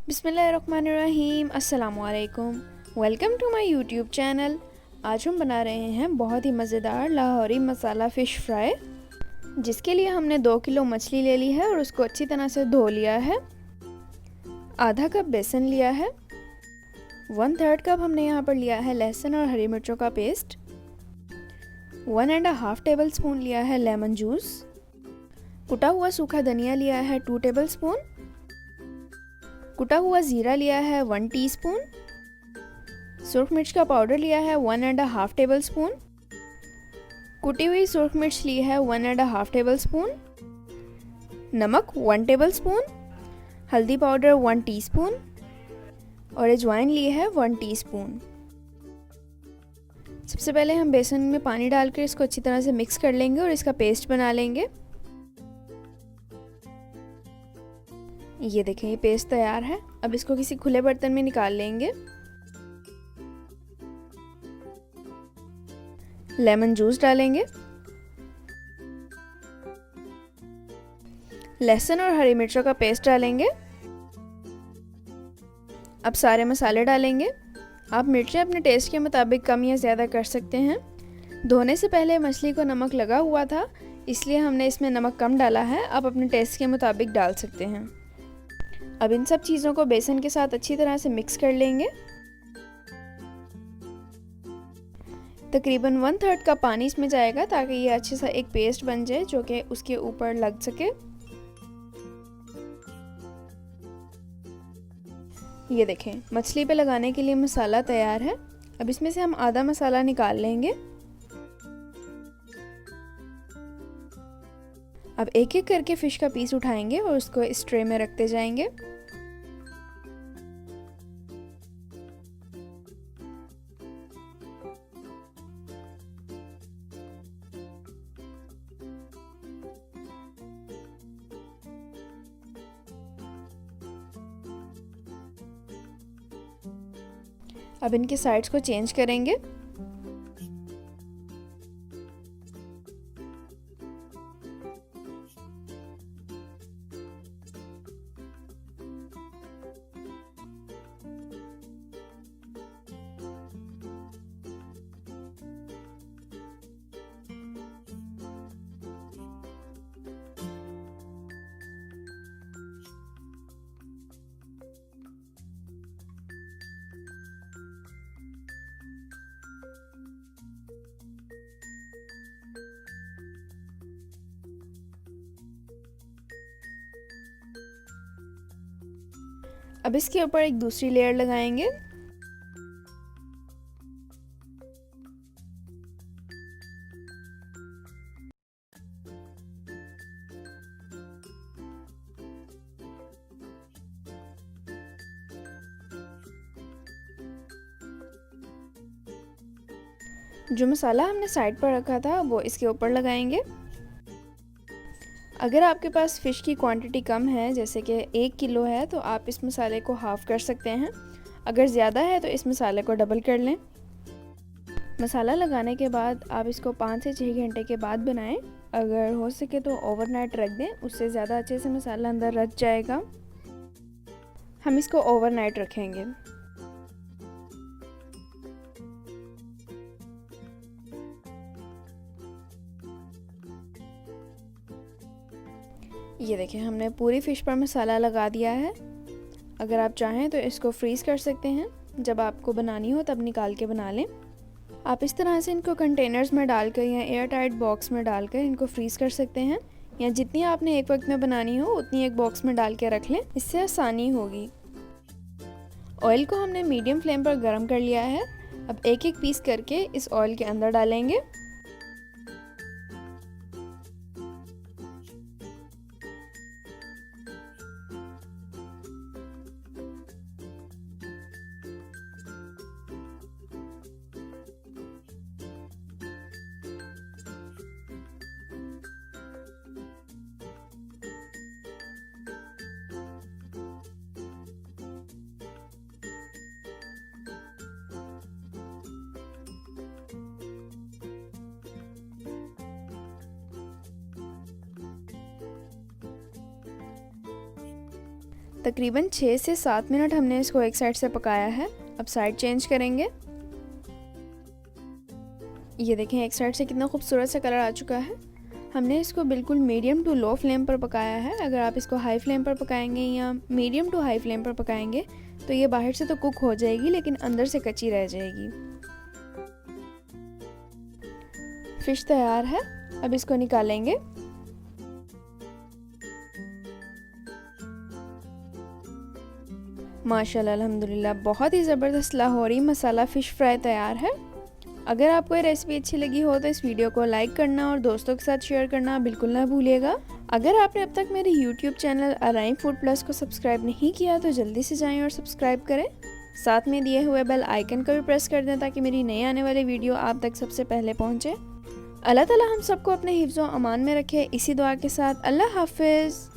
बिस्मिल्लाहिर्रहमानिर्रहीम। अस्सलामुअलैकुम। Welcome to my YouTube channel. आज हम बना रहे हैं बहुत ही मज़ेदार लाहौरी मसाला फ़िश फ्राई, जिसके लिए हमने 2 किलो मछली ले ली है और उसको अच्छी तरह से धो लिया है। आधा कप बेसन लिया है। 1/3 कप हमने यहाँ पर लिया है लहसुन और हरी मिर्चों का पेस्ट। 1.5 टेबल स्पून लिया है लेमन जूस। कुटा हुआ सूखा धनिया लिया है 2 टेबल स्पून। कुटा हुआ ज़ीरा लिया है 1 टीस्पून। सुरख मिर्च का पाउडर लिया है 1.5 टेबल स्पून। कुटी हुई सुरख मिर्च ली है 1.5 टेबल स्पून। नमक 1 टेबल स्पून। हल्दी पाउडर 1 टीस्पून और अजवाइन ली है 1 टीस्पून। सबसे पहले हम बेसन में पानी डालकर इसको अच्छी तरह से मिक्स कर लेंगे और इसका पेस्ट बना लेंगे। ये देखें, ये पेस्ट तैयार है। अब इसको किसी खुले बर्तन में निकाल लेंगे। लेमन जूस डालेंगे। लहसुन और हरी मिर्चों का पेस्ट डालेंगे। अब सारे मसाले डालेंगे। आप मिर्चें अपने टेस्ट के मुताबिक कम या ज़्यादा कर सकते हैं। धोने से पहले मछली को नमक लगा हुआ था, इसलिए हमने इसमें नमक कम डाला है। आप अपने टेस्ट के मुताबिक डाल सकते हैं। अब इन सब चीज़ों को बेसन के साथ अच्छी तरह से मिक्स कर लेंगे। तकरीबन 1/3 कप पानी इसमें जाएगा ताकि ये अच्छे सा एक पेस्ट बन जाए जो कि उसके ऊपर लग सके। ये देखें, मछली पे लगाने के लिए मसाला तैयार है। अब इसमें से हम आधा मसाला निकाल लेंगे। अब एक एक करके फ़िश का पीस उठाएंगे और उसको इस ट्रे में रखते जाएंगे। अब इनके साइड्स को चेंज करेंगे। अब इसके ऊपर एक दूसरी लेयर लगाएंगे। जो मसाला हमने साइड पर रखा था वो इसके ऊपर लगाएंगे। अगर आपके पास फ़िश की क्वांटिटी कम है, जैसे कि 1 किलो है, तो आप इस मसाले को हाफ़ कर सकते हैं। अगर ज़्यादा है तो इस मसाले को डबल कर लें। मसाला लगाने के बाद आप इसको 5 से 6 घंटे के बाद बनाएं। अगर हो सके तो ओवरनाइट रख दें, उससे ज़्यादा अच्छे से मसाला अंदर रच जाएगा। हम इसको ओवरनाइट रखेंगे। ये देखें, हमने पूरी फ़िश पर मसाला लगा दिया है। अगर आप चाहें तो इसको फ्रीज़ कर सकते हैं। जब आपको बनानी हो तब निकाल के बना लें। आप इस तरह से इनको कंटेनर्स में डालकर या एयर टाइट बॉक्स में डालकर इनको फ्रीज़ कर सकते हैं, या जितनी आपने एक वक्त में बनानी हो उतनी एक बॉक्स में डाल के रख लें, इससे आसानी होगी। ऑयल को हमने मीडियम फ्लेम पर गर्म कर लिया है। अब एक एक पीस करके इस ऑयल के अंदर डालेंगे। तकरीबन 6 से 7 मिनट हमने इसको एक साइड से पकाया है। अब साइड चेंज करेंगे। ये देखें एक साइड से कितना खूबसूरत सा कलर आ चुका है। हमने इसको बिल्कुल मीडियम टू लो फ्लेम पर पकाया है। अगर आप इसको हाई फ्लेम पर पकाएंगे या मीडियम टू हाई फ्लेम पर पकाएंगे तो ये बाहर से तो कुक हो जाएगी लेकिन अंदर से कच्ची रह जाएगी। फिश तैयार है, अब इसको निकालेंगे। माशाल्लाह अल्हम्दुलिल्लाह बहुत ही ज़बरदस्त लाहौरी मसाला फ़िश फ्राई तैयार है। अगर आपको ये रेसिपी अच्छी लगी हो तो इस वीडियो को लाइक करना और दोस्तों के साथ शेयर करना बिल्कुल ना भूलिएगा। अगर आपने अब तक मेरे YouTube चैनल अराइम फूड प्लस को सब्सक्राइब नहीं किया तो जल्दी से जाएं और सब्सक्राइब करें। साथ में दिए हुए बेल आइकन को भी प्रेस कर दें ताकि मेरी नई आने वाली वीडियो आप तक सबसे पहले पहुँचे। अल्लाह ताला हम सबको अपने हिफ्ज़ व अमान में रखे, इसी दुआ के साथ अल्लाह हाफिज़।